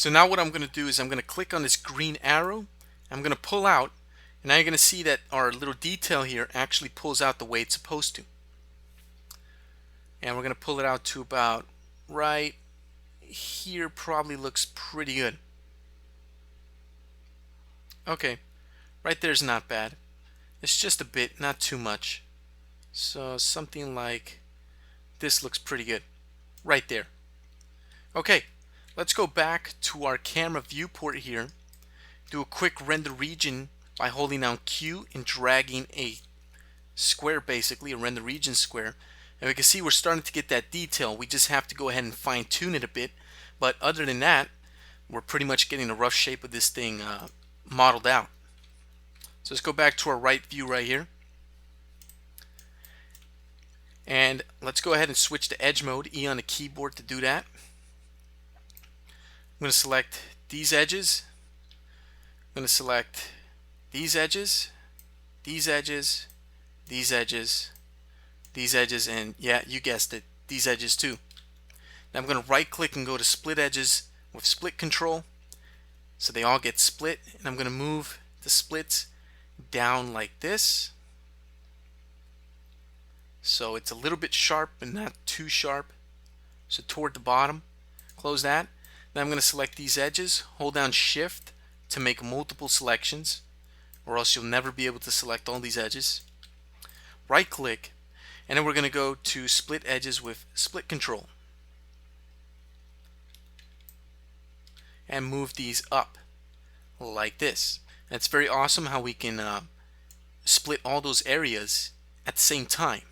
So now what I'm going to do is I'm going to click on this green arrow. I'm going to pull out, and now you're going to see that our little detail here actually pulls out the way it's supposed to. And we're going to pull it out to about right here. Probably looks pretty good. Okay, right there's not bad. It's just a bit, not too much. So something like this looks pretty good right there. Okay, let's go back to our camera viewport here. Do a quick render region by holding down Q and dragging a square, basically a render region square. And we can see we're starting to get that detail. We just have to go ahead and fine tune it a bit. But other than that, we're pretty much getting a rough shape of this thing modeled out. So let's go back to our right view right here. And let's go ahead and switch to edge mode, E on the keyboard to do that. I'm going to select these edges. I'm going to select these edges, these edges, these edges, these edges, and yeah, you guessed it, these edges too. Now I'm going to right click and go to split edges with split control so they all get split, and I'm going to move the splits down like this so it's a little bit sharp but not too sharp, so toward the bottom. Close that. Then I'm going to select these edges, hold down shift to make multiple selections, or else you'll never be able to select all these edges. Right click, and then we're going to go to split edges with split control and move these up like this. And it's very awesome how we can split all those areas at the same time.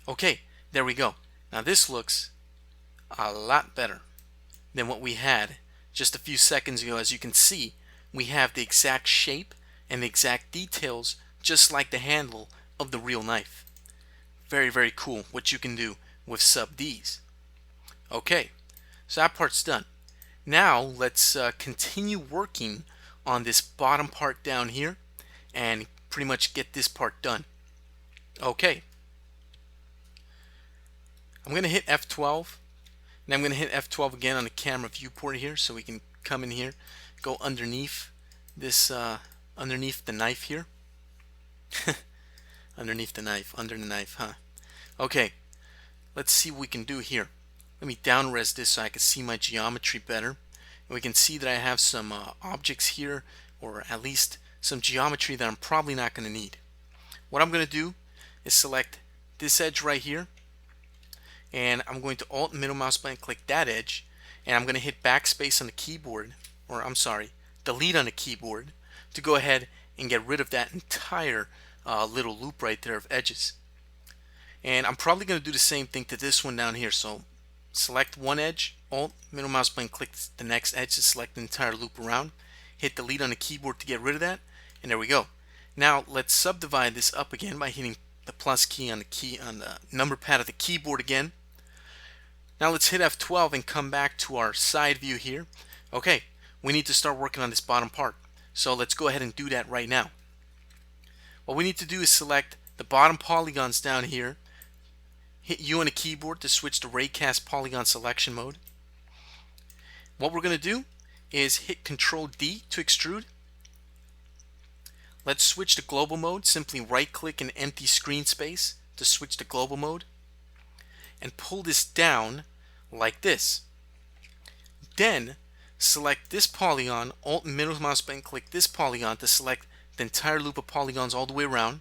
Okay, there we go. Now this looks a lot better than what we had just a few seconds ago. As you can see, we have the exact shape and the exact details just like the handle of the real knife. Very, very cool what you can do with sub Ds. Okay, so that part's done. Now let's continue working on this bottom part down here and pretty much get this part done. Okay, I'm going to hit F12. And I'm going to hit F12 again on the camera viewport here so we can come in here, go underneath this, underneath the knife here. Underneath the knife, under the knife, huh? Okay, let's see what we can do here. Let me down-res this so I can see my geometry better. And we can see that I have some objects here, or at least some geometry that I'm probably not going to need. What I'm going to do is select this edge right here, and I'm going to Alt middle mouse button click that edge, and I'm going to hit backspace on the keyboard, or I'm sorry, delete on the keyboard, to go ahead and get rid of that entire little loop right there of edges. And I'm probably going to do the same thing to this one down here. So select one edge, Alt middle mouse button click the next edge to select the entire loop around, hit delete on the keyboard to get rid of that, and there we go. Now let's subdivide this up again by hitting the plus key on the number pad of the keyboard again. Now let's hit F12 and come back to our side view here. Okay, we need to start working on this bottom part. So let's go ahead and do that right now. What we need to do is select the bottom polygons down here. Hit U on the keyboard to switch to raycast polygon selection mode. What we're going to do is hit Control D to extrude. Let's switch to global mode. Simply right click an empty screen space to switch to global mode and pull this down like this. Then select this polygon, Alt middle mouse button click this polygon to select the entire loop of polygons all the way around.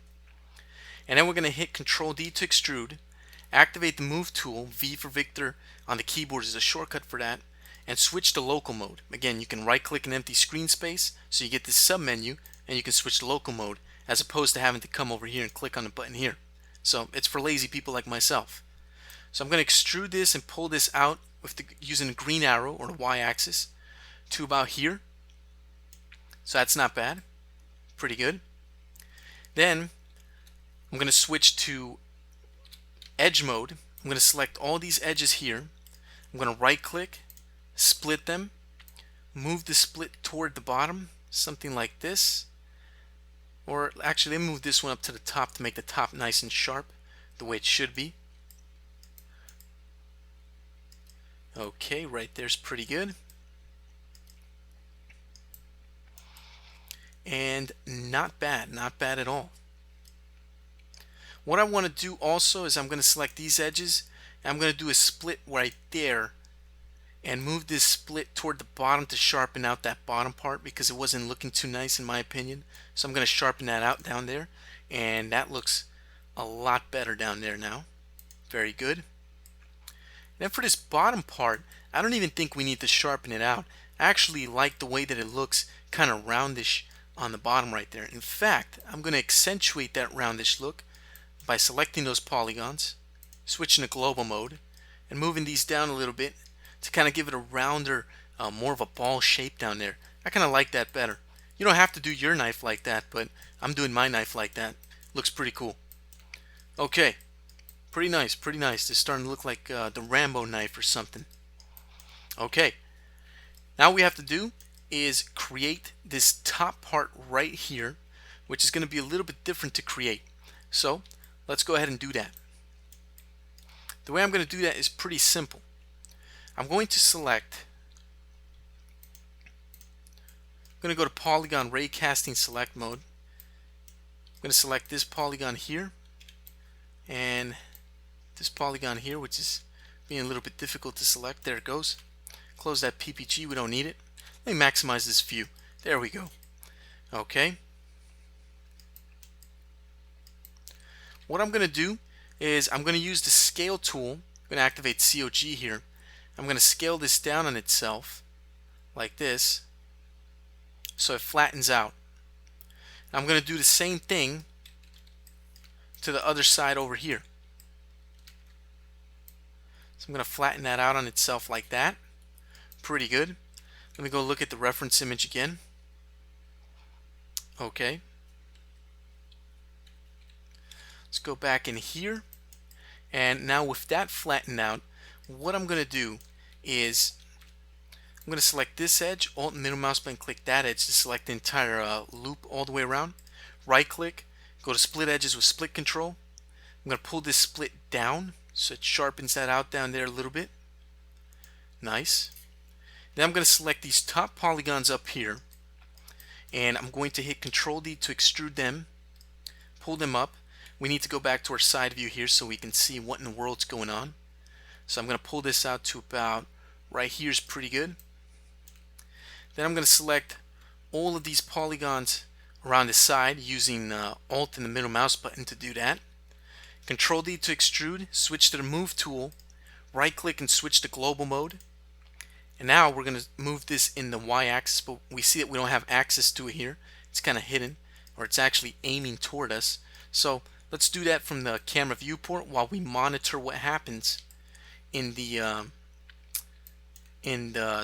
And then we're going to hit Control D to extrude, activate the move tool, V for Victor on the keyboard is a shortcut for that, and switch to local mode. Again, you can right click an empty screen space so you get this sub menu, and you can switch to local mode as opposed to having to come over here and click on the button here. So it's for lazy people like myself. So I'm going to extrude this and pull this out with using the green arrow or the y-axis to about here. So that's not bad. Pretty good. Then I'm going to switch to edge mode. I'm going to select all these edges here. I'm going to right click, split them, move the split toward the bottom, something like this. Or actually, let me move this one up to the top to make the top nice and sharp, the way it should be. Okay, right there's pretty good. And not bad, not bad at all. What I want to do also is I'm going to select these edges, and I'm going to do a split right there and move this split toward the bottom to sharpen out that bottom part because it wasn't looking too nice in my opinion. So I'm going to sharpen that out down there, and that looks a lot better down there now. Very good. Then for this bottom part, I don't even think we need to sharpen it out. I actually like the way that it looks kind of roundish on the bottom right there. In fact, I'm going to accentuate that roundish look by selecting those polygons, switching to global mode, and moving these down a little bit to kind of give it a rounder, more of a ball shape down there. I kind of like that better. You don't have to do your knife like that, but I'm doing my knife like that. Looks pretty cool. Okay, pretty nice, pretty nice. It's starting to look like the Rambo knife or something. Okay, now what we have to do is create this top part right here, which is going to be a little bit different to create. So let's go ahead and do that. The way I'm going to do that is pretty simple. I'm going to select, I'm going to go to polygon ray casting select mode. I'm going to select this polygon here and this polygon here, which is being a little bit difficult to select. There it goes. Close that PPG, we don't need it. Let me maximize this view. There we go. Okay. What I'm going to do is I'm going to use the scale tool. I'm going to activate COG here. I'm going to scale this down on itself like this so it flattens out. I'm going to do the same thing to the other side over here. So I'm going to flatten that out on itself like that. Pretty good. Let me go look at the reference image again. Okay. Let's go back in here. And now with that flattened out, what I'm going to do is I'm going to select this edge, Alt and middle mouse button, click that edge to select the entire loop all the way around. Right click, go to split edges with split control. I'm going to pull this split down so it sharpens that out down there a little bit. Nice. Then I'm going to select these top polygons up here, and I'm going to hit Control D to extrude them, pull them up. We need to go back to our side view here so we can see what in the world's going on. So I'm going to pull this out to about right here is pretty good. Then I'm going to select all of these polygons around the side using Alt and the middle mouse button to do that. Control D to extrude, switch to the move tool, right click and switch to global mode. And now we're going to move this in the y-axis, but we see that we don't have access to it here. It's kind of hidden, or it's actually aiming toward us. So let's do that from the camera viewport while we monitor what happens in the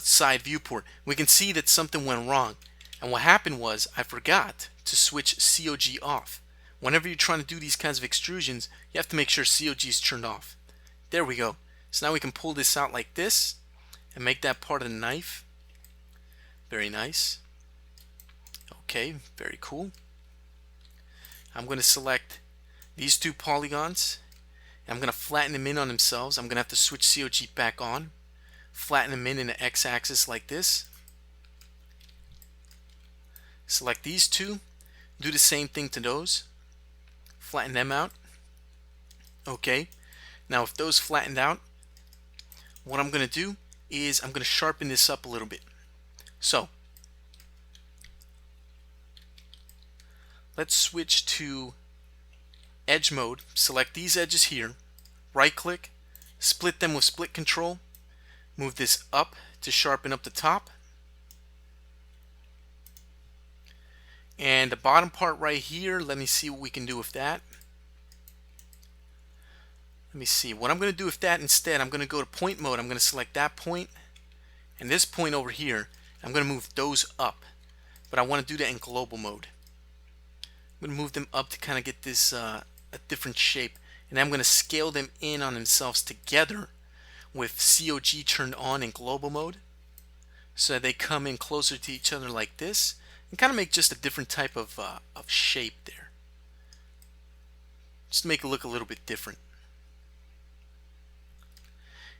side viewport. We can see that something went wrong, and what happened was I forgot to switch COG off. Whenever you're trying to do these kinds of extrusions, you have to make sure COG is turned off. There we go. So now we can pull this out like this and make that part of the knife. Very nice. Okay, very cool. I'm going to select these two polygons, and I'm going to flatten them in on themselves. I'm going to have to switch COG back on, flatten them in the x-axis like this. Select these two, do the same thing to those, flatten them out. Okay, now with those flattened out, what I'm going to do is I'm going to sharpen this up a little bit. So let's switch to edge mode, select these edges here, right click, split them with split control, move this up to sharpen up the top, and the bottom part right here, let me see what we can do with that. Let me see what I'm going to do with that. Instead, I'm going to go to point mode. I'm going to select that point and this point over here. I'm going to move those up, but I want to do that in global mode. I'm going to move them up to kind of get this a different shape, and I'm going to scale them in on themselves together with COG turned on in global mode so that they come in closer to each other like this and kind of make just a different type of shape there, just to make it look a little bit different.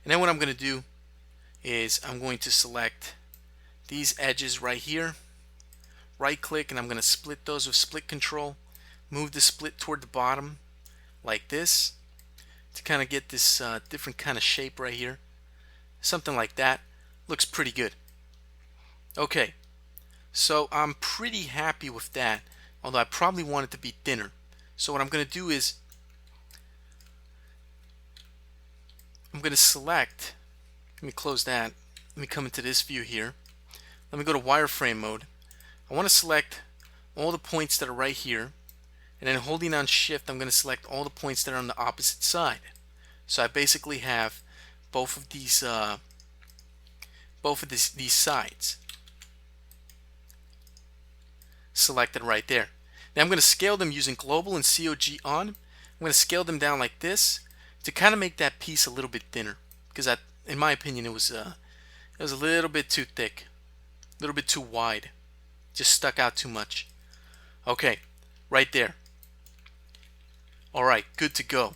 And then what I'm going to do is I'm going to select these edges right here, right click, and I'm going to split those with split control, move the split toward the bottom like this to kind of get this different kind of shape right here. Something like that. Looks pretty good. Okay, so I'm pretty happy with that, although I probably want it to be thinner. So what I'm going to do is I'm going to select, let me close that, let me come into this view here, let me go to wireframe mode. I want to select all the points that are right here, and then holding on shift I'm going to select all the points that are on the opposite side. So I basically have both of these sides selected right there. Now I'm going to scale them using global and COG on. I'm going to scale them down like this to kind of make that piece a little bit thinner, because in my opinion it was a little bit too thick, a little bit too wide, just stuck out too much. Okay, right there. Alright, good to go.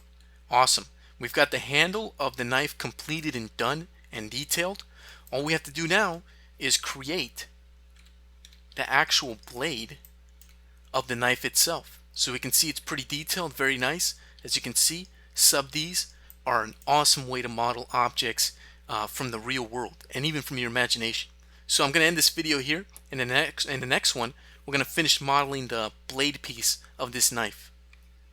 Awesome. We've got the handle of the knife completed and done and detailed. All we have to do now is create the actual blade of the knife itself. So we can see it's pretty detailed, very nice. As you can see, sub-Ds are an awesome way to model objects from the real world and even from your imagination. So I'm going to end this video here. In the next one, we're going to finish modeling the blade piece of this knife.